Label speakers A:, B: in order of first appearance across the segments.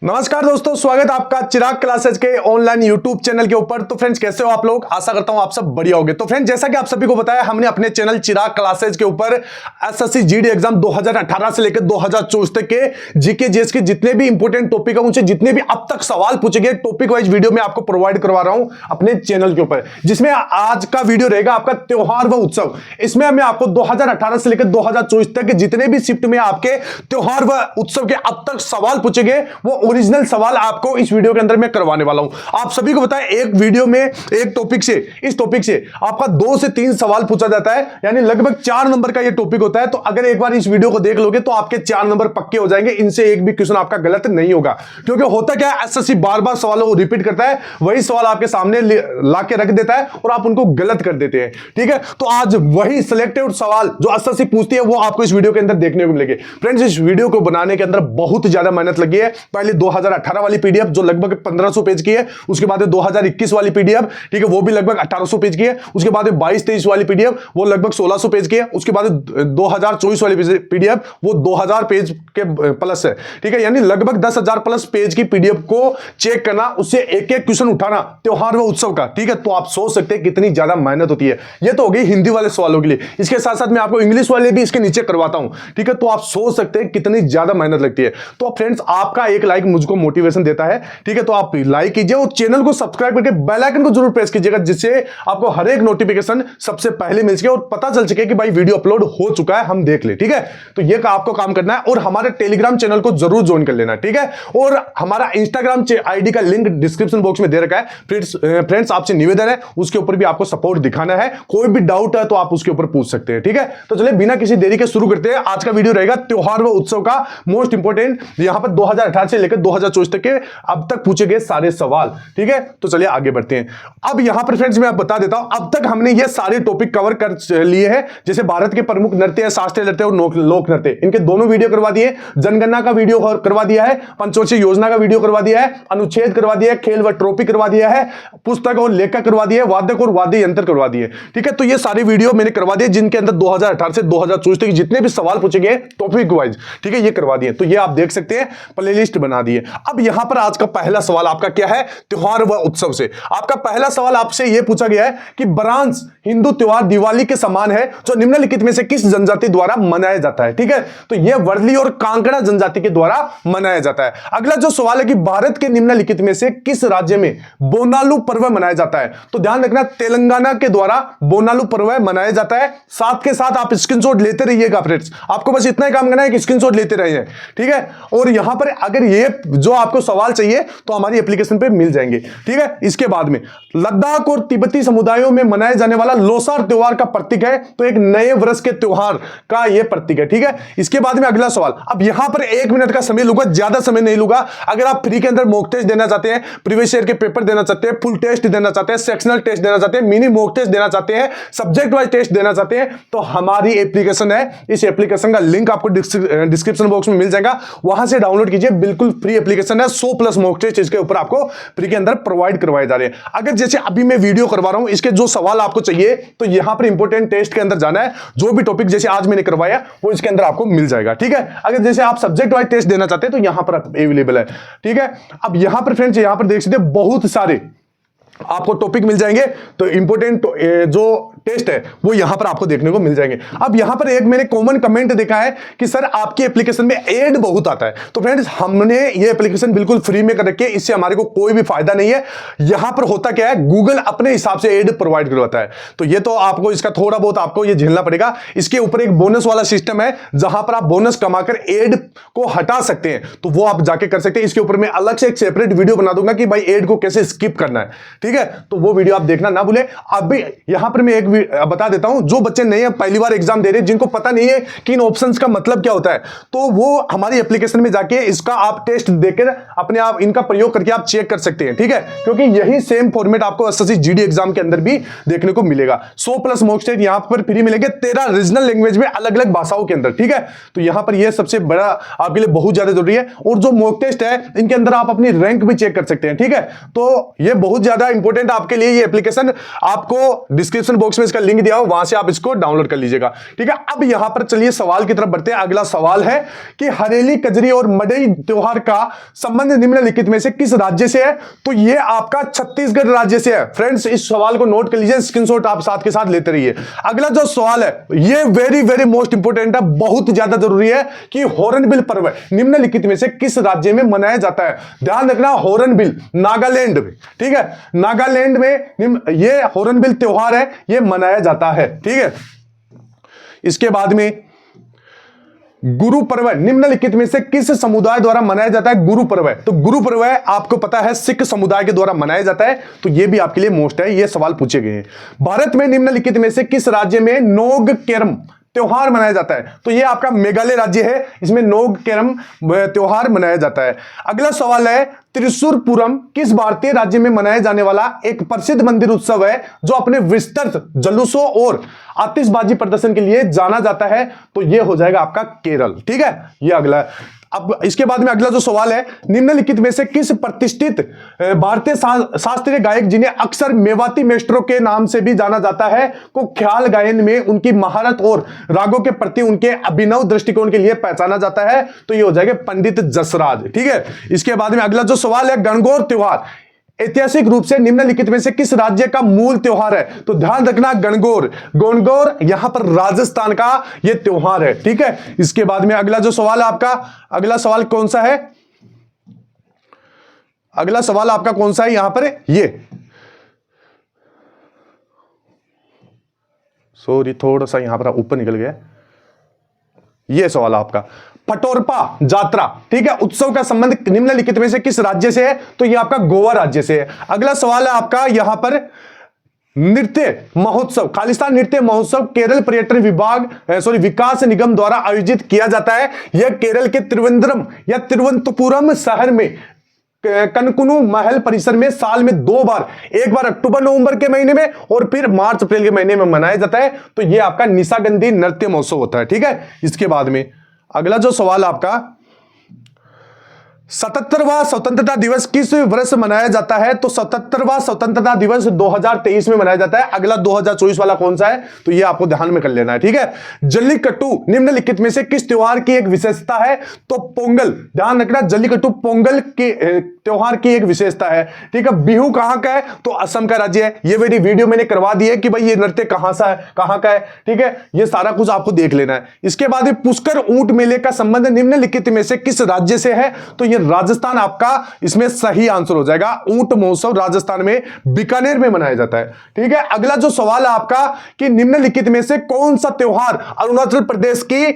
A: नमस्कार दोस्तों, स्वागत है आपका चिराग क्लासेज के ऑनलाइन यूट्यूब चैनल के ऊपर। तो फ्रेंड्स, कैसे हो आप लोग? आशा करता हूं आप सब बढ़िया होंगे। तो फ्रेंड्स, जैसा कि आप सभी को बताया, हमने अपने चैनल चिराग क्लासेज के ऊपर एसएससी जीडी एग्जाम 2018 से लेकर 2024 तक के जीके जीएस के जितने भी इंपॉर्टेंट टॉपिक है, उनसे जितने भी अब तक सवाल पूछे गए टॉपिक वाइज वीडियो में आपको प्रोवाइड करवा रहा हूं अपने चैनल के ऊपर, जिसमें आज का वीडियो रहेगा आपका त्योहार व उत्सव। इसमें मैं आपको 2018 से लेकर 2024 तक के जितने भी शिफ्ट में आपके त्योहार व उत्सव के अब तक सवाल पूछे गए, वो ओरिजिनल सवाल आपको इस वीडियो के अंदर मैं करवाने वाला हूं। आप सभी को बताएं, एक वीडियो में एक टॉपिक से, इस टॉपिक से आपका 2 से 3 सवाल पूछा जाता है, यानी लगभग 4 नंबर का ये टॉपिक होता है। तो अगर एक बार इस वीडियो को देख लोगे तो आपके 4 नंबर पक्के हो जाएंगे। इनसे एक भी क्वेश्चन आपका गलत नहीं होगा, क्योंकि होता क्या है, एसएससी बार बार सवालों को रिपीट करता है, वही सवाल आपके सामने ला के रख देता है और आप उनको गलत कर देते हैं। ठीक है, तो आज वही सिलेक्टेड सवाल जो एसएससी पूछती है वो आपको इस वीडियो के अंदर देखने को मिलेंगे। फ्रेंड्स, इस वीडियो को बनाने के अंदर बहुत ज्यादा मेहनत लगी है। पहले 2018 वाली पीडीएफ जो लगभग 1500 पेज की है, उसके बाद 2021 वाली पीडीएफ, ठीक है, वो भी लगभग 1800 पेज की है। उसके बाद 22-23 वाली पीडीएफ वो लगभग 1600 पेज की है। उसके बाद 2024 वाली पीडीएफ वो 2000 पेज के प्लस है। ठीक है, यानी लगभग 10,000 प्लस पेज की पीडीएफ को चेक करना, उससे एक एक क्वेश्चन उठाना त्योहार व उत्सव का। ठीक है, तो आप सोच सकते हैं कितनी ज्यादा मेहनत होती है। ये तो हो गई हिंदी वाले सवालों के लिए। इसके साथ साथ मैं आपको इंग्लिश वाले भी इसके नीचे करवाता हूं। ठीक है, तो आप सोच सकते हैं कितनी ज्यादा मेहनत लगती है। तो फ्रेंड्स, आपका एक लाइक मुझको मोटिवेशन देता है। ठीक है, तो आप लाइक कीजिए और चैनल को सब्सक्राइब करके बेल आइकन को जरूर प्रेस कीजिएगा, जिससे आपको हर एक नोटिफिकेशन सबसे पहले मिल सके और पता चल सके कि भाई वीडियो अपलोड हो चुका है, हम देख ले। ठीक है, तो ये आपको काम करना है और हमारे टेलीग्राम चैनल को जरूर ज्वाइन कर लेना। ठीक है, और हमारा इंस्टाग्राम आईडी का लिंक डिस्क्रिप्शन बॉक्स में दे रखा है। फ्रेंड्स, आपसे निवेदन है उसके ऊपर भी आपको सपोर्ट दिखाना है। कोई भी डाउट है तो आप उसके ऊपर पूछ सकते हैं। ठीक है, तो चलिए बिना किसी देरी के शुरू करते हैं। आज का वीडियो रहेगा त्योहार व उत्सव का मोस्ट इंपोर्टेंट, यहां पर 2018 से लेकर 2024 तक के अब तक पूछे गए सारे सवाल। ठीक है, तो चलिए आगे बढ़ते हैं। अब यहां पर फ्रेंड्स मैं आप बता देता हूं, अब तक हमने ये सारे टॉपिक कवर कर लिए हैं। जैसे भारत के प्रमुख नृत्य है, शास्त्रीय नृत्य और लोक नृत्य, इनके दोनों वीडियो करवा दिए। जनगणना का वीडियो करवा दिया है, पंचवर्षीय योजना का वीडियो करवा दिया है, अनुच्छेद करवा दिया है, खेल व ट्रॉफी करवा दिया है, पुस्तक और लेखक करवा दिया है, वादक और वाद्य यंत्र करवा दिए। ठीक है, तो ये सारे वीडियो मैंने करवा दिए, जिनके अंदर 2018 से 2024 तक जितने भी सवाल पूछे गए टॉपिक वाइज, ठीक है, ये करवा दिए। तो ये आप देख सकते हैं, प्लेलिस्ट बना दिए। अब यहां पर आज का पहला सवाल आपका क्या है, त्योहार व उत्सव से। आपका पहला सवाल आपसे यह पूछा गया है कि ब्रांच हिंदू त्योहार दिवाली के समान है, जो निम्नलिखित में से किस जनजाति द्वारा मनाया जाता है। ठीक है, तो यह वर्ली और कांकड़ा जनजाति के द्वारा मनाया जाता है। अगला जो सवाल है कि भारत के निम्नलिखित में से किस राज्य में बोनालू पर्व मनाया जाता है। तो ध्यान रखना, तेलंगाना के द्वारा बोनालू पर्व मनाया जाता है। साथ के साथ आप स्क्रीनशॉट लेते रहिएगा फ्रेंड्स, आपको बस इतना ही काम करना है कि स्क्रीनशॉट लेते रहिए। ठीक है, और यहां पर अगर ये जो आपको सवाल चाहिए तो हमारी एप्लीकेशन पे मिल जाएंगे। ठीक है, इसके बाद में लद्दाख और तिब्बती समुदायों में मनाए जाने वाला लोसार त्योहार का प्रतीक है, तो एक नए वर्ष के त्योहार का यह प्रतीक है। ठीक है, इसके बाद में अगला सवाल। अब यहां पर 1 मिनट का समय लूंगा, ज्यादा समय नहीं लूंगा। अगर आप फ्री के अंदर मॉक टेस्ट देना चाहते हैं, प्रीवियस ईयर के पेपर देना चाहते हैं, फुल टेस्ट देना चाहते हैं, सेक्शनल टेस्ट देना चाहते हैं, मिनी मॉक टेस्ट देना चाहते हैं, सब्जेक्ट वाइज टेस्ट देना चाहते हैं, तो हमारी एप्लीकेशन है। इस एप्लीकेशन का लिंक आपको डिस्क्रिप्शन बॉक्स में मिल जाएगा, वहां से डाउनलोड कीजिए। बिल्कुल फ्री एप्लीकेशन है, 100 प्लस मॉक टेस्ट इसके ऊपर आपको फ्री के अंदर प्रोवाइड करवाए जा रहे हैं। अगर जैसे अभी मैं वीडियो करवा रहा हूं, इसके जो सवाल आपको चाहिए तो यहां पर इंपॉर्टेंट टेस्ट के अंदर जाना है। जो भी टॉपिक जैसे आज मैंने करवाया वो इसके अंदर आपको मिल जाएगा। ठीक है, अगर जैसे आप सब्जेक्ट वाइज टेस्ट देना चाहते हैं तो यहां पर अवेलेबल है। ठीक है, अब यहां पर फ्रेंड्स, यहां पर देख सकते हैं बहुत सारे आपको टॉपिक मिल जाएंगे। तो इंपॉर्टेंट जो टेस्ट है वो यहां पर आपको देखने को मिल जाएंगे। अब यहां पर एक मैंने कॉमन कमेंट देखा है कि सर आपकी एप्लीकेशन में एड बहुत आता है। तो फ्रेंड्स, हमने ये एप्लीकेशन बिल्कुल फ्री में कर रखी है, इससे हमारे को कोई भी फायदा नहीं है। यहां पर होता क्या है, गूगल अपने हिसाब से एड प्रोवाइड करवाता है, तो ये तो आपको इसका थोड़ा बहुत आपको ये झेलना पड़ेगा। इसके ऊपर एक बोनस वाला सिस्टम है, जहां पर आप बोनस कमाकर एड को हटा सकते हैं, तो वो आप जाके कर सकते हैं। इसके ऊपर मैं अलग से एक सेपरेट वीडियो बना दूंगा कि भाई एड को कैसे स्किप करना है। ठीक है, तो वो वीडियो आप देखना ना भूले। अभी यहां पर मैं एक बता देता हूं, जो बच्चे नए पहली बार एग्जाम दे रहे हैं, जिनको पता नहीं है कि इन ऑप्शंस का मतलब क्या होता है, तो वो हमारी एप्लीकेशन में जाके इसका आप टेस्ट देकर अपने आप इनका प्रयोग करके आप चेक कर सकते हैं। ठीक है, क्योंकि यही सेम फॉर्मेट आपको एसएससी जीडी एग्जाम के अंदर भी देखने को मिलेगा। 100 प्लस मॉक टेस्ट यहां पर फ्री मिलेंगे, 13 रीजनल लैंग्वेज में अलग अलग भाषाओं के अंदर। ठीक है, तो यहां पर यह सबसे बड़ा आपके लिए बहुत ज्यादा जरूरी है। और जो मॉक टेस्ट है, इनके अंदर आप अपनी रैंक भी चेक कर सकते हैं। ठीक है, तो यह बहुत ज्यादा इंपॉर्टेंट आपके लिए ये एप्लीकेशन, आपको डिस्क्रिप्शन बॉक्स में में इसका लिंक दिया हो, वहां से आप इसको डाउनलोड कर लीजिएगा। ठीक है, अब यहां पर चलिए सवाल की तरफ बढ़ते हैं। अगला सवाल है कि हरेली, कजरी और मडई त्योहार का संबंध निम्नलिखित में से किस राज्य से है? तो ये आपका छत्तीसगढ़ राज्य से है। फ्रेंड्स, इस सवाल को नोट कर लीजिए, स्क्रीनशॉट आप साथ के साथ लेते रहिए। अगला जो सवाल है ये वेरी वेरी मोस्ट इंपोर्टेंट है, बहुत ज्यादा जरूरी है कि हॉर्नबिल पर्व निम्नलिखित में से किस राज्य में मनाया जाता है? ध्यान रखना, हॉर्नबिल नागालैंड में। ठीक है, नागालैंड में ये हॉर्नबिल त्योहार है, ये मनाया जाता है। ठीक है, इसके बाद में गुरु पर्व निम्नलिखित में से किस समुदाय द्वारा मनाया जाता है? गुरु पर्व है, तो गुरु पर्व है आपको पता है सिख समुदाय के द्वारा मनाया जाता है, तो यह भी आपके लिए मोस्ट है, ये सवाल पूछे गए हैं। भारत में निम्नलिखित में से किस राज्य में नोग केरम त्योहार मनाया जाता है? तो यह आपका मेघालय राज्य है, इसमें नोग केरम त्योहार मनाया जाता है। अगला सवाल है त्रिशूरपुरम किस भारतीय राज्य में मनाया जाने वाला एक प्रसिद्ध मंदिर उत्सव है जो अपने विस्तृत जुलूसों और आतिशबाजी प्रदर्शन के लिए जाना जाता है? तो यह हो जाएगा आपका केरल। ठीक है, यह अगला है। अब इसके बाद में अगला जो सवाल है, निम्नलिखित में से किस प्रतिष्ठित भारतीय शास्त्रीय गायक जिन्हें अक्सर मेवाती मेस्ट्रो के नाम से भी जाना जाता है को ख्याल गायन में उनकी महारत और रागों के प्रति उनके अभिनव दृष्टिकोण के लिए पहचाना जाता है? तो ये हो जाएगा पंडित जसराज। ठीक है, इसके बाद में अगला जो सवाल है, गणगौर त्योहार ऐतिहासिक रूप से निम्नलिखित में से किस राज्य का मूल त्योहार है? तो ध्यान रखना, गणगौर यहां पर राजस्थान का यह त्योहार है। ठीक है, इसके बाद में अगला जो सवाल है आपका, अगला सवाल कौन सा है? अगला सवाल आपका कौन सा है यहां पर? ये सॉरी, थोड़ा सा यहां पर ऊपर निकल गया। यह सवाल आपका पटोरपा जात्रा, ठीक है, उत्सव का संबंध निम्नलिखित में से किस राज्य से है? तो यह आपका गोवा राज्य से है। अगला सवाल है आपका यहां पर नृत्य महोत्सव, खालिस्तान नृत्य महोत्सव केरल पर्यटन विकास निगम द्वारा आयोजित किया जाता है। यह केरल के त्रिवेंद्रम या तिरुवनंतपुरम शहर में कनकुनु महल परिसर में साल में 2 बार, एक बार अक्टूबर नवंबर के महीने में और फिर मार्च अप्रैल के महीने में मनाया जाता है। तो यह आपका निशागंधी नृत्य महोत्सव होता है। ठीक है, इसके बाद में अगला जो सवाल आपका 77वां स्वतंत्रता दिवस किस वर्ष मनाया जाता है? तो 77वां स्वतंत्रता दिवस 2023 में मनाया जाता है। अगला 2024 वाला कौन सा है? तो ये आपको ध्यान में कर लेना है। ठीक है, जल्लीकट्टू निम्नलिखित में से किस त्योहार की एक विशेषता है? तो पोंगल, ध्यान रखना, जल्लीकट्टू पोंगल के त्योहार की एक विशेषता है। ठीक है, बिहू कहां का है? तो असम का राज्य है। ये मेरी वीडियो मैंने करवा दी है कि भाई ये नृत्य कहां सा है, कहां का है। ठीक है, ये सारा कुछ आपको देख लेना है। इसके बाद पुष्कर ऊंट मेले का संबंध निम्नलिखित में से किस राज्य से है? तो ये राजस्थान आपका इसमें सही आंसर हो जाएगा। ऊंट महोत्सव राजस्थान में बीकानेर में मनाया जाता है। ठीक है, अगला जो सवाल है आपका कि निम्नलिखित में से कौन सा त्योहार अरुणाचल प्रदेश की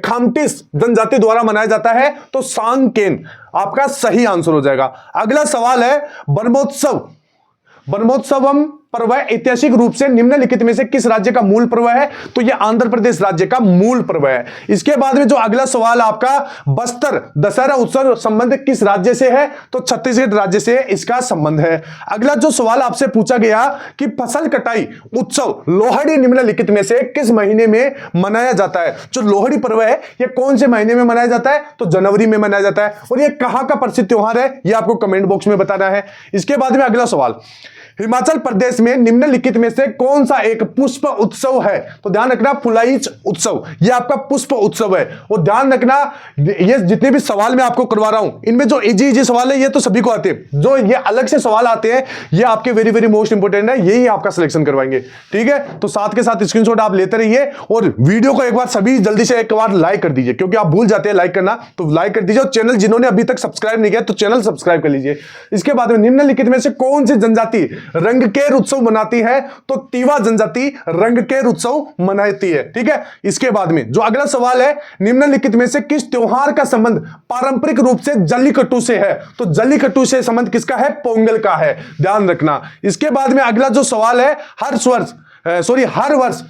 A: खामटिस जनजाति द्वारा मनाया जाता है? तो सांगकेन आपका सही आंसर हो जाएगा। अगला सवाल है ब्रह्मोत्सवम पर्व ऐतिहासिक रूप से निम्नलिखित में से किस राज्य का मूल पर्व है? तो यह आंध्र प्रदेश राज्य का मूल पर्व है। इसके बाद में जो अगला सवाल आपका बस्तर दशहरा उत्सव संबंध किस राज्य से है? तो छत्तीसगढ़ राज्य से इसका संबंध है। अगला जो सवाल आपसे पूछा गया कि फसल कटाई उत्सव लोहड़ी निम्नलिखित में से किस महीने में मनाया जाता है? जो लोहड़ी पर्व है यह कौन से महीने में मनाया जाता है? तो जनवरी में मनाया जाता है। और यह कहां का प्रसिद्ध त्योहार है यह आपको कमेंट बॉक्स में बताना है। इसके बाद में अगला सवाल, हिमाचल प्रदेश में निम्नलिखित में से कौन सा एक पुष्प उत्सव है? तो ध्यान रखना, फुलाइच उत्सव यह आपका पुष्प उत्सव है। और ध्यान रखना, ये जितने भी सवाल मैं आपको करवा रहा हूं इनमें जो इजी सवाल है ये तो सभी को आते हैं, जो ये अलग से सवाल आते हैं ये आपके वेरी वेरी मोस्ट इंपोर्टेंट है, यही आपका सिलेक्शन करवाएंगे। ठीक है, तो साथ के साथ स्क्रीनशॉट आप लेते रहिए और वीडियो को एक बार सभी जल्दी से एक बार लाइक कर दीजिए, क्योंकि आप भूल जाते हैं लाइक करना, तो लाइक कर दीजिए। और चैनल जिन्होंने अभी तक सब्सक्राइब नहीं किया तो चैनल सब्सक्राइब कर लीजिए। इसके बाद में निम्नलिखित में से कौन सी जनजाति रंगकेर उत्सव मनाती है? तो तीवा जनजाति रंगकेर उत्सव मनाती है। ठीक है, इसके बाद में जो अगला सवाल है, निम्नलिखित में से किस त्योहार का संबंध पारंपरिक रूप से जल्लीकट्टू से है? तो जल्लीकट्टू से संबंध किसका है? पोंगल का है, ध्यान रखना। इसके बाद में अगला जो सवाल है, हर वर्ष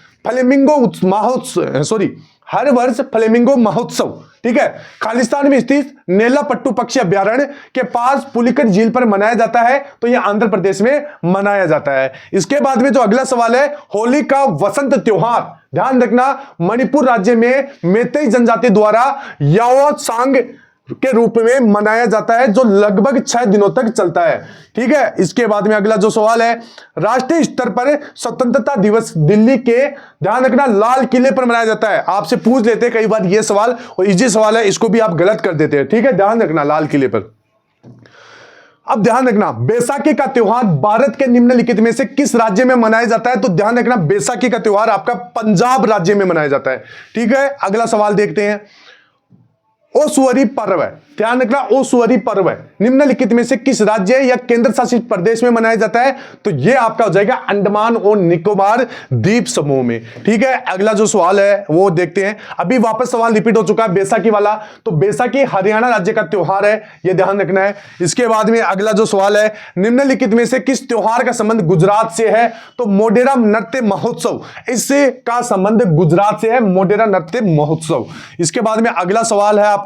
A: फ्लेमिंगो महोत्सव, ठीक है, खालिस्तान में स्थित नेलापट्टू पक्षी अभ्यारण्य के पास पुलिकट झील पर मनाया जाता है। तो यह आंध्र प्रदेश में मनाया जाता है। इसके बाद में जो अगला सवाल है, होली का वसंत त्योहार, ध्यान रखना, मणिपुर राज्य में मेतेई जनजाति द्वारा याओ सांग के रूप में मनाया जाता है, जो लगभग 6 दिनों तक चलता है। ठीक है, इसके बाद में अगला जो सवाल है, राष्ट्रीय स्तर पर स्वतंत्रता दिवस दिल्ली के, ध्यान रखना, लाल किले पर मनाया जाता है। आपसे पूछ लेते हैं कई बार ये सवाल, और इजी सवाल है, इसको भी आप गलत कर देते हैं। ठीक है, ध्यान रखना, लाल किले पर। अब ध्यान रखना, बैसाखी का त्योहार भारत के निम्नलिखित में से किस राज्य में मनाया जाता है? तो ध्यान रखना, बैसाखी का त्योहार आपका पंजाब राज्य में मनाया जाता है। ठीक है, अगला सवाल देखते हैं। ओसुअरी पर्व है, ध्यान रखना, ओसुअरी पर्व है, निम्नलिखित में से किस राज्य या केंद्र शासित प्रदेश में मनाया जाता है? तो यह आपका हो जाएगा अंडमान और निकोबार द्वीप समूह में। ठीक है, अगला जो सवाल है वो देखते हैं। अभी वापस सवाल रिपीट हो चुका है बैसाखी वाला, तो बैसाखी हरियाणा राज्य का त्योहार है, यह ध्यान रखना है। इसके बाद में अगला जो सवाल है, निम्नलिखित में से किस त्योहार का संबंध गुजरात से है? तो मोढेरा नृत्य महोत्सव, इससे का संबंध गुजरात से है, मोढेरा नृत्य महोत्सव। इसके बाद में अगला सवाल है आपका,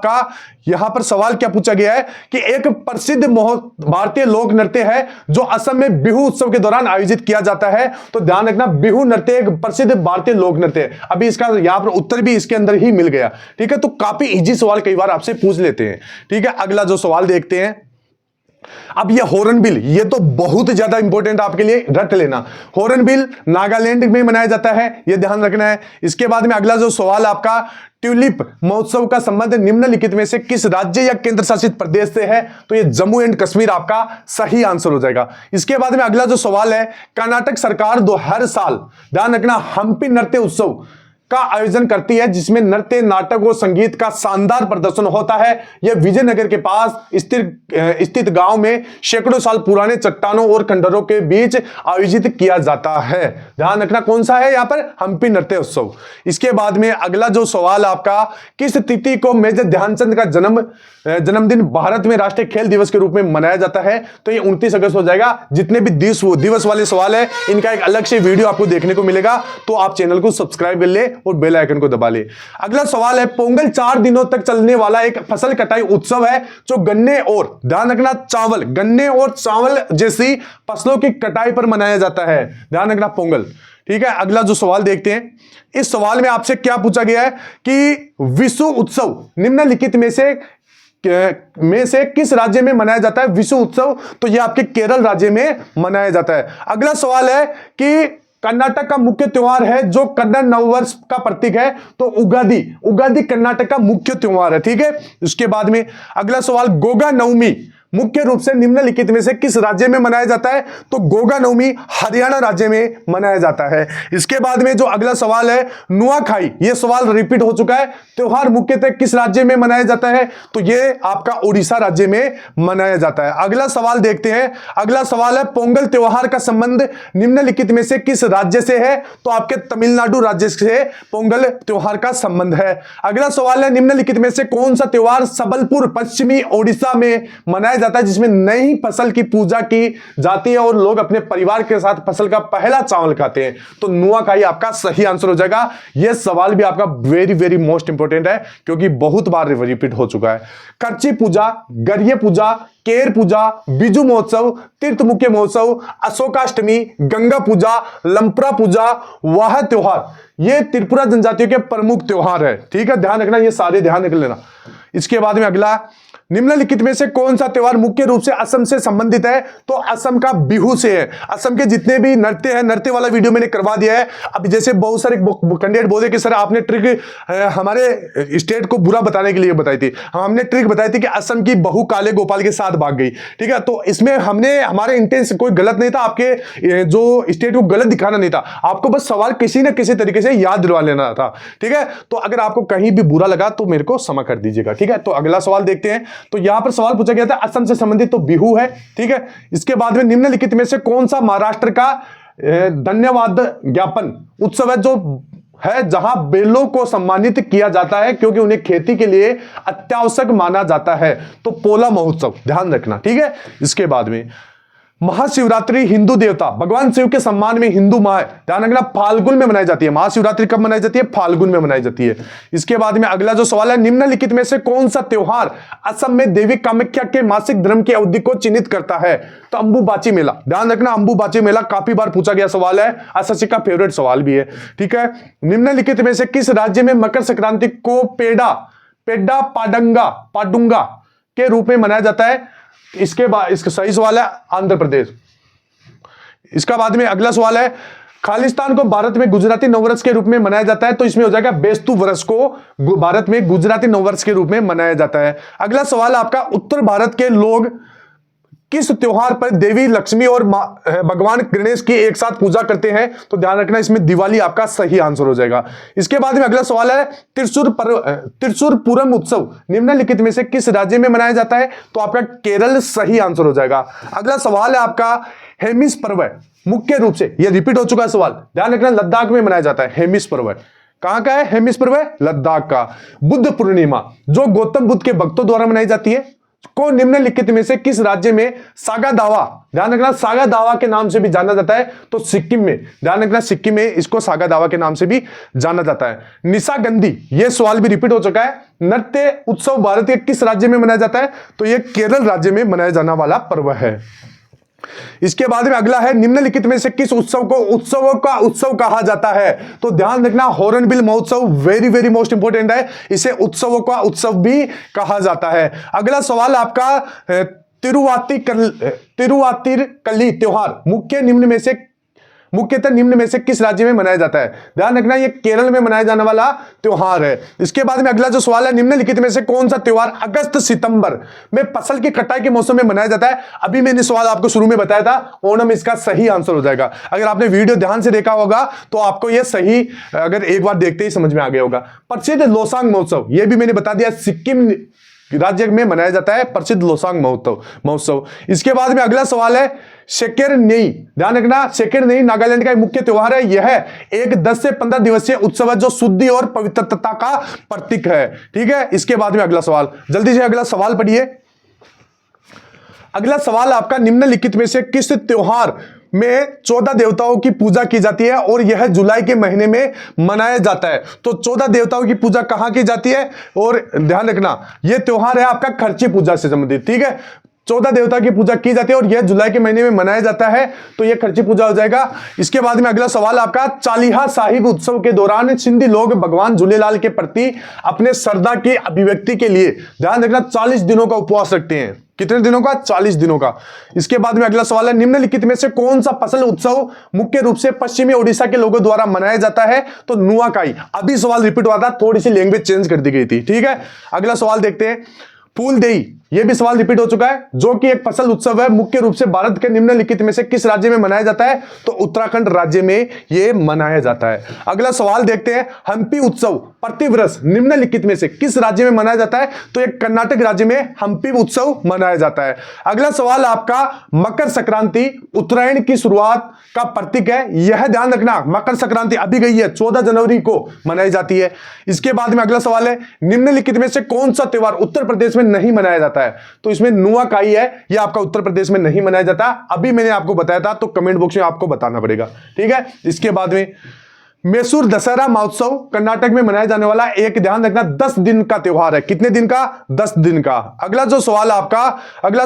A: यहां पर सवाल क्या पूछा गया है कि एक प्रसिद्ध भारतीय लोक नृत्य है जो असम में बिहू उत्सव के दौरान आयोजित किया जाता है। तो ध्यान रखना, बिहू नृत्य एक प्रसिद्ध भारतीय लोक नृत्य है। अभी इसका यहां पर उत्तर भी इसके अंदर ही मिल गया। ठीक है, तो काफी इजी सवाल कई बार आपसे पूछ लेते हैं। ठीक है, अगला जो सवाल देखते हैं। अब ये हॉर्नबिल, ये तो बहुत ज्यादा इंपॉर्टेंट आपके लिए, रट लेना। हॉर्नबिल नागालैंड में मनाया जाता है, ये ध्यान रखना है। इसके बाद में अगला जो सवाल आपका, ट्यूलिप महोत्सव का संबंध निम्नलिखित में से किस राज्य या केंद्र शासित प्रदेश से है? तो ये जम्मू एंड कश्मीर आपका सही आंसर हो जाएगा। इसके बाद में अगला जो सवाल है, कर्नाटक सरकार हर साल, ध्यान रखना, हम्पी नृत्य उत्सव का आयोजन करती है, जिसमें नृत्य, नाटक और संगीत का शानदार प्रदर्शन होता है। यह विजयनगर के पास स्थित गांव में सैकड़ों साल पुराने चट्टानों और खंडरों के बीच आयोजित किया जाता है। ध्यान रखना, कौन सा है यहां पर? हम्पी नृत्य उत्सव। इसके बाद में अगला जो सवाल आपका, किस तिथि को मेजर ध्यानचंद का जन्मदिन भारत में राष्ट्रीय खेल दिवस के रूप में मनाया जाता है? तो ये 29 अगस्त हो जाएगा। जितने भी दिवस वाले सवाल है, इनका एक अलग से वीडियो आपको देखने को मिलेगा, तो आप चैनल को सब्सक्राइब कर ले और बेल आइकन को दबा ले। अगला सवाल है, पोंगल 4 दिनों तक चलने वाला एक फसल कटाई उत्सव है जो गन्ने और, ध्यान रखना, चावल, गन्ने और चावल जैसी फसलों की कटाई पर मनाया जाता है। ध्यान रखना, पोंगल। ठीक है, अगला जो सवाल देखते हैं। इस सवाल में आपसे क्या पूछा गया है कि विशु उत्सव निम्नलिखित में से किस राज्य में मनाया जाता है? विशु उत्सव, तो यह आपके केरल राज्य में मनाया जाता है। अगला सवाल है कि कर्नाटक का मुख्य त्योहार है जो कन्नड़ नववर्ष का प्रतीक है, तो उगादी कर्नाटक का मुख्य त्योहार है। ठीक है, इसके बाद में अगला सवाल, गोगा नवमी मुख्य रूप से निम्नलिखित में से किस राज्य में मनाया जाता है? तो गोगा नवमी हरियाणा राज्य में मनाया जाता है। इसके बाद में जो अगला सवाल है, नुआखाई, यह सवाल रिपीट हो चुका है, त्योहार मुख्यतः किस राज्य में मनाया जाता है? तो यह आपका उड़ीसा राज्य में मनाया जाता है। अगला सवाल देखते हैं। अगला सवाल है, पोंगल त्योहार का संबंध निम्नलिखित में से किस राज्य से है? तो आपके तमिलनाडु राज्य से पोंगल त्योहार का संबंध है। अगला सवाल है, निम्नलिखित में से कौन सा त्योहार सबलपुर पश्चिमी ओडिशा में मनाया जाता है, जिसमें नई फसल की पूजा की जाती है और लोग अपने परिवार के साथ फसल का पहला चावल खाते हैं? तो नुआखाई आपका सही आंसर हो जाएगा। यह सवाल भी आपका वेरी वेरी मोस्ट इंपोर्टेंट है, क्योंकि बहुत बार रिपीट हो चुका है। कर्ची पूजा, गर्य पूजा, केर पूजा, बिजू महोत्सव, तीर्थ मुख्य महोत्सव, अशोकाष्टमी, गंगा पूजा, लंपरा पूजा, वाह त्योहार, ये त्रिपुरा जनजातियों के प्रमुख त्योहार है। ठीक है, ध्यान रखना, ये सारे ध्यान रख लेना। इसके बाद में अगला, निम्नलिखित में से कौन सा त्योहार मुख्य रूप से असम से संबंधित है? तो असम का बिहू से है। असम के जितने भी नृत्य है, नृत्य वाला वीडियो मैंने करवा दिया है। अब जैसे बहुत सारे कैंडिडेट बोले कि सर आपने ट्रिक हमारे स्टेट को बुरा बताने के लिए बताई थी। हमने ट्रिक बताई थी कि असम की बहू काले गोपाल के साथ भाग गई। ठीक है, तो इसमें हमारे इंटेंस कोई गलत नहीं था, आपके जो स्टेट को गलत दिखाना नहीं था, आपको बस सवाल किसी ना किसी तरीके से याद दिलवा लेना था। ठीक है, तो अगर आपको कहीं भी बुरा लगा तो मेरे को क्षमा कर दीजिएगा। ठीक है, तो अगला सवाल देखते हैं। तो यहां पर सवाल पूछा गया था असम से संबंधित, तो बिहू है। ठीक है, इसके बाद में निम्नलिखित में से कौन सा महाराष्ट्र का धन्यवाद ज्ञापन उत्सव है जो है जहां बेलों को सम्मानित किया जाता है क्योंकि उन्हें खेती के लिए अत्यावश्यक माना जाता है? तो पोला महोत्सव, ध्यान रखना। ठीक है, इसके बाद में महाशिवरात्रि हिंदू देवता भगवान शिव के सम्मान में हिंदू माह, ध्यान रखना, फाल्गुन में मनाई जाती है। महाशिवरात्रि कब मनाई जाती है? फाल्गुन में मनाई जाती है। इसके बाद में अगला जो सवाल है, निम्नलिखित में से कौन सा त्योहार असम में देवी कामाख्या के मासिक धर्म की अवधि को चिन्हित करता है? तो अंबुबाची मेला, ध्यान रखना, अंबुबाची मेला काफी बार पूछा गया सवाल है, एसएससी का फेवरेट सवाल भी है। ठीक है, निम्नलिखित में से किस राज्य में मकर संक्रांति को पेड़ा पेड्डा पाडुंगा के रूप में मनाया जाता है? इसके बाद इसका सही सवाल है आंध्र प्रदेश। इसका बाद में अगला सवाल है, खालिस्तान को भारत में गुजराती नववर्ष के रूप में मनाया जाता है? तो इसमें हो जाएगा बेस्तु वर्ष को भारत में गुजराती नववर्ष के रूप में मनाया जाता है। अगला सवाल आपका, उत्तर भारत के लोग किस त्योहार पर देवी लक्ष्मी और भगवान गणेश की एक साथ पूजा करते हैं? तो ध्यान रखना, इसमें दिवाली आपका सही आंसर हो जाएगा। इसके बाद में अगला सवाल है, त्रिशूर पूरम उत्सव निम्नलिखित में से किस राज्य में मनाया जाता है? तो आपका केरल सही आंसर हो जाएगा। अगला सवाल है आपका, हेमिस पर्व मुख्य रूप से, यह रिपीट हो चुका है सवाल, ध्यान रखना, लद्दाख में मनाया जाता है। हेमिस पर्व कहां का है? हेमिस पर्व लद्दाख का। बुद्ध पूर्णिमा जो गौतम बुद्ध के भक्तों द्वारा मनाई जाती है, को निम्नलिखित में से किस राज्य में सागा दावा, ध्यान रखना, सागा दावा के नाम से भी जाना जाता है? तो सिक्किम में, ध्यान रखना, सिक्किम में इसको सागा दावा के नाम से भी जाना जाता है। निशागंधी, यह सवाल भी रिपीट हो चुका है, नृत्य उत्सव भारत के किस राज्य में मनाया जाता है? तो यह केरल राज्य में मनाया जाने वाला पर्व है। इसके बाद में अगला है, निम्नलिखित में से किस उत्सव को उत्सवों का उत्सव कहा जाता है? तो ध्यान रखना, हॉर्नबिल महोत्सव वेरी वेरी मोस्ट इंपोर्टेंट है, इसे उत्सवों का उत्सव भी कहा जाता है। अगला सवाल आपका, तिरुवातिरकल्ली त्योहार मुख्यतः निम्न में से किस राज्य में मनाया जाता है? ध्यान रखना, यह केरल में मनाया जाने वाला त्योहार है। इसके बाद में अगला जो सवाल है, निम्नलिखित में से कौन सा त्योहार अगस्त सितंबर में फसल की कटाई के मौसम में मनाया जाता है? अभी मैंने सवाल आपको शुरू में बताया था, ओणम इसका सही आंसर हो जाएगा। अगर आपने वीडियो ध्यान से देखा होगा तो आपको यह सही, अगर एक बार देखते ही समझ में आ गया होगा। प्रसिद्ध लोसांग महोत्सव, यह भी मैंने बता दिया, सिक्किम राज्य में मनाया जाता है प्रसिद्ध लोसांग महोत्सव। इसके बाद में अगला सवाल है, सेकेरनेई, ध्यान रखना, सेकेरनेई नागालैंड का एक मुख्य त्योहार है। यह एक 10 से 15 दिवसीय उत्सव है जो शुद्धि और पवित्रता का प्रतीक है। ठीक है, इसके बाद में अगला सवाल, जल्दी से अगला सवाल पढ़िए। अगला सवाल आपका, निम्नलिखित में से किस त्योहार में 14 देवताओं की पूजा की जाती है और यह जुलाई के महीने में मनाया जाता है? तो 14 देवताओं की पूजा कहां की जाती है? और ध्यान रखना, यह त्योहार है आपका खर्ची पूजा से संबंधित। ठीक है, 14 देवता की पूजा की जाती है और यह जुलाई के महीने में मनाया जाता है, तो यह खर्ची पूजा हो जाएगा। इसके बाद में अगला सवाल आपका, चालीहा साहिब उत्सव के दौरान सिंधी लोग भगवान झूलेलाल के प्रति अपने श्रद्धा की अभिव्यक्ति के लिए, ध्यान रखना, 40 दिनों का उपवास रखते हैं। कितने दिनों का? 40 दिनों का। इसके बाद में अगला सवाल है, निम्नलिखित में से कौन सा फसल उत्सव मुख्य रूप से पश्चिमी ओडिशा के लोगों द्वारा मनाया जाता है? तो नुआखाई। अभी सवाल रिपीट हुआ था, थोड़ी सी लैंग्वेज चेंज कर दी गई थी। ठीक है, अगला सवाल देखते हैं, फूलदेई, यह भी सवाल रिपीट हो चुका है, जो कि एक फसल उत्सव है, मुख्य रूप से भारत के निम्नलिखित में से किस राज्य में मनाया जाता है? तो उत्तराखंड राज्य में यह मनाया जाता है। अगला सवाल देखते हैं, हम्पी उत्सव प्रतिवर्ष निम्नलिखित में से किस राज्य में मनाया जाता है? तो एक कर्नाटक राज्य में हम्पी उत्सव मनाया जाता है। अगला सवाल आपका, मकर संक्रांति उत्तरायण की शुरुआत का प्रतीक है। यह ध्यान रखना, मकर संक्रांति अभी गई है, 14 जनवरी को मनाई जाती है। इसके बाद में अगला सवाल है, निम्नलिखित में से कौन सा त्योहार उत्तर प्रदेश में नहीं मनाया जाता है? तो इसमें नुआखाई है, यह आपका उत्तर प्रदेश में नहीं मनाया जाता। अभी मैंने आपको बताया था, तो कमेंट बॉक्स में आपको बताना पड़ेगा। ठीक है, इसके बाद में मैसूर दशहरा महोत्सव कर्नाटक में मनाया जाने वाला एक, ध्यान रखना, 10 दिन का त्योहार है। कितने दिन का? 10 दिन का। अगला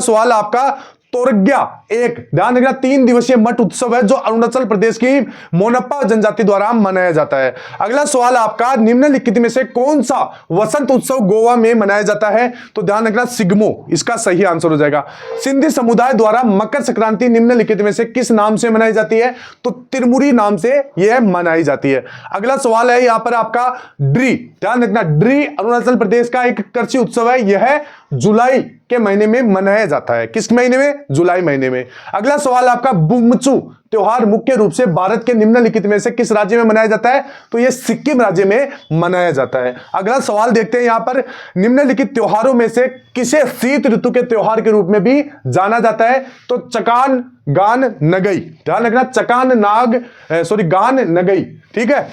A: सवाल आपका तोरग्या, एक, ध्यान रखना, 3 दिवसीय मठ उत्सव है जो अरुणाचल प्रदेश की मोनपा जनजाति द्वारा मनाया जाता है। अगला सवाल आपका, निम्नलिखित में से कौन सा वसंत उत्सव गोवा में मनाया जाता है? तो ध्यान रखना, सिग्मो इसका सही आंसर हो जाएगा। सिंधी समुदाय द्वारा मकर संक्रांति निम्नलिखित में से किस नाम से मनाई जाती है? तो तिरमुरी नाम से यह मनाई जाती है। अगला सवाल है यहां पर आपका, ड्री, ध्यान रखना, ड्री अरुणाचल प्रदेश का एक कृषि उत्सव है, यह जुलाई के महीने में मनाया जाता है। किस महीने में? जुलाई महीने में। अगला सवाल आपका, बुमचू त्योहार मुख्य रूप से भारत के निम्नलिखित में से किस राज्य में मनाया जाता है? तो यह सिक्किम राज्य में मनाया जाता है। अगला सवाल देखते हैं, यहां पर निम्नलिखित त्योहारों में से किसे शीत ऋतु के त्योहार के रूप में भी जाना जाता है? तो चकान गान नगई, ध्यान रखना, गान नगई। ठीक है,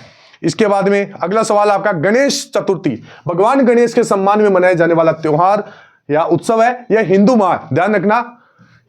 A: इसके बाद में अगला सवाल आपका, गणेश चतुर्थी भगवान गणेश के सम्मान में मनाया जाने वाला त्योहार या उत्सव है, यह हिंदू माह, ध्यान रखना,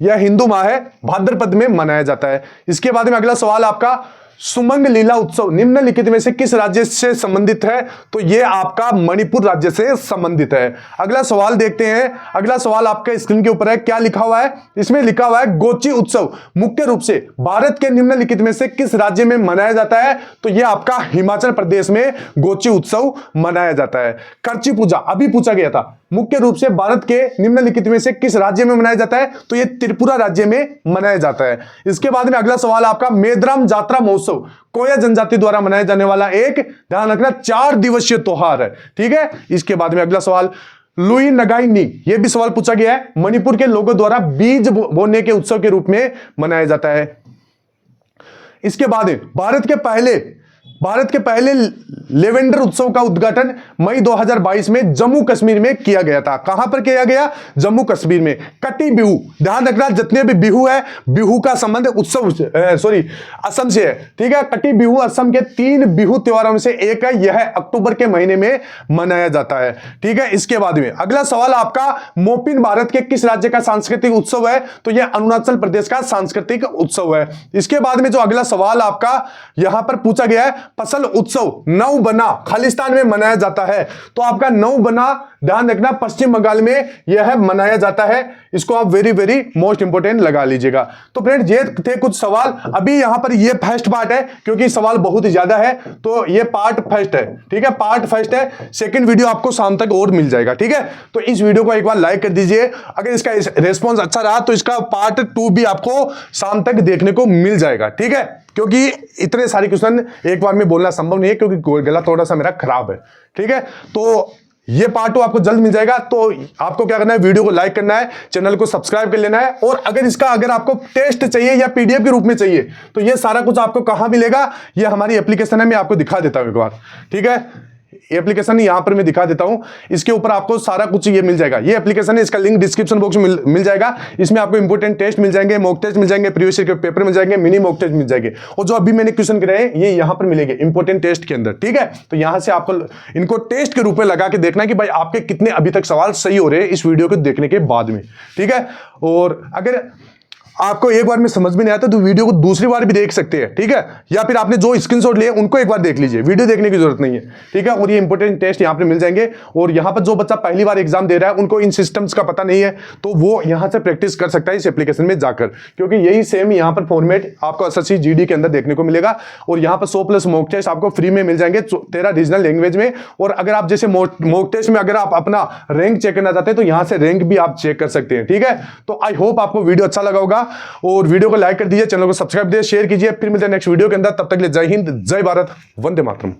A: यह हिंदू माह है, भाद्रपद में मनाया जाता है। इसके बाद में अगला सवाल आपका, सुमंग लीला उत्सव निम्नलिखित में से किस राज्य से संबंधित है? तो यह आपका मणिपुर राज्य से संबंधित है। अगला सवाल देखते हैं। अगला सवाल आपके स्क्रीन के ऊपर है, क्या लिखा हुआ है? इसमें लिखा हुआ है गोची उत्सव मुख्य रूप से भारत के निम्नलिखित में से किस राज्य में मनाया जाता है? तो यह आपका हिमाचल प्रदेश में गोची उत्सव मनाया जाता है। करची पूजा अभी पूछा गया था, मुख्य रूप से भारत के निम्नलिखित में से किस राज्य में मनाया जाता है? तो यह त्रिपुरा राज्य में मनाया जाता है। इसके बाद में अगला सवाल आपका मेदराम जात्रा महोत्सव कोया जनजाति द्वारा मनाया जाने वाला एक, ध्यान रखना, 4 दिवसीय त्योहार है। ठीक है। इसके बाद में अगला सवाल लुई नगाई नी, यह भी सवाल पूछा गया है, मणिपुर के लोगों द्वारा बीज बोने के उत्सव के रूप में मनाया जाता है। इसके बाद भारत के पहले लेवेंडर उत्सव का उद्घाटन मई 2022 में जम्मू कश्मीर में किया गया था। कहां पर किया गया? जम्मू कश्मीर में। कटी बिहू, ध्यान रखना, जितने भी बिहू है, बिहू का संबंध असम से है। ठीक है। कटी बिहू असम के 3 बिहू त्योहारों में से एक है। यह अक्टूबर के महीने में मनाया जाता है। ठीक है। इसके बाद में अगला सवाल आपका मोपिन भारत के किस राज्य का सांस्कृतिक उत्सव है? तो यह अरुणाचल प्रदेश का सांस्कृतिक उत्सव है। इसके बाद में जो अगला सवाल आपका यहां पर पूछा गया है, फसल उत्सव नौ बना खालिस्तान में मनाया जाता है। तो आपका नौ बना, ध्यान रखना, पश्चिम बंगाल में यह मनाया जाता है। इसको आप वेरी वेरी मोस्ट इंपोर्टेंट लगा लीजिएगा। तो फ्रेंड्स ये थे कुछ सवाल। अभी यहां पर ये फर्स्ट पार्ट है, क्योंकि सवाल बहुत ज्यादा है, तो ये पार्ट फर्स्ट है। ठीक है, पार्ट फर्स्ट है। सेकंड वीडियो आपको शाम तक और मिल जाएगा। ठीक है। तो इस वीडियो को एक बार लाइक कर दीजिए। अगर इसका रेस्पॉन्स अच्छा रहा तो इसका पार्ट 2 भी आपको शाम तक देखने को मिल जाएगा। ठीक है, क्योंकि इतने सारे क्वेश्चन एक बार में बोलना संभव नहीं है, क्योंकि गला थोड़ा सा मेरा खराब है। ठीक है। तो ये पार्ट 2 आपको जल्द मिल जाएगा। तो आपको क्या करना है, वीडियो को लाइक करना है, चैनल को सब्सक्राइब कर लेना है। और अगर आपको टेस्ट चाहिए या पीडीएफ के रूप में चाहिए, तो ये सारा कुछ आपको कहां मिलेगा? ये हमारी एप्लीकेशन है, मैं आपको दिखा देता हूं एक बार। ठीक है, एप्लीकेशन यहां पर मैं दिखा देता हूं। इसके ऊपर आपको सारा कुछ ये मिल जाएगा। ये एप्लीकेशन है, इसका लिंक डिस्क्रिप्शन बॉक्स में मिल जाएगा। इसमें आपको इंपोर्टेंट टेस्ट मिल जाएंगे, मॉक टेस्ट मिल जाएंगे, प्रीवियस ईयर के पेपर मिल जाएंगे, मिनी मॉक टेस्ट मिल जाएंगे, और जो अभी मैंने क्वेश्चन कराए ये यहां पर मिलेंगे इंपोर्टेंट टेस्ट के अंदर। ठीक है। तो यहां से आपको इनको टेस्ट के रूप में लगा के देखना कि भाई आपके कितने अभी तक सवाल सही हो रहे हैं इस वीडियो को देखने के बाद में। ठीक है। और अगर आपको एक बार में समझ में नहीं आता तो वीडियो को दूसरी बार भी देख सकते हैं। ठीक है। या फिर आपने जो स्क्रीनशॉट लिए उनको एक बार देख लीजिए, वीडियो देखने की जरूरत नहीं है। ठीक है। और ये इंपोर्टेंट टेस्ट यहां पे मिल जाएंगे। और यहां पर जो बच्चा पहली बार एग्जाम दे रहा है, उनको इन सिस्टम्स का पता नहीं है, तो वो यहां से प्रैक्टिस कर सकता है इस एप्लीकेशन में जाकर, क्योंकि यही सेम यहां पर फॉर्मेट आपको एसएससी जीडी के अंदर देखने को मिलेगा। और यहां पर 100+ मॉक टेस्ट आपको फ्री में मिल जाएंगे 13 रीजनल लैंग्वेज में। और अगर आप जैसे मॉक टेस्ट में अगर आप अपना रैंक चेक करना चाहते हैं तो यहां से रैंक भी आप चेक कर सकते हैं। ठीक है। तो आई होप आपको वीडियो अच्छा लगा होगा, और वीडियो को लाइक कर दीजिए, चैनल को सब्सक्राइब दीजिए, शेयर कीजिए। फिर मिलते हैं नेक्स्ट वीडियो के अंदर। तब तक के लिए जय हिंद, जय भारत, वंदे मातरम।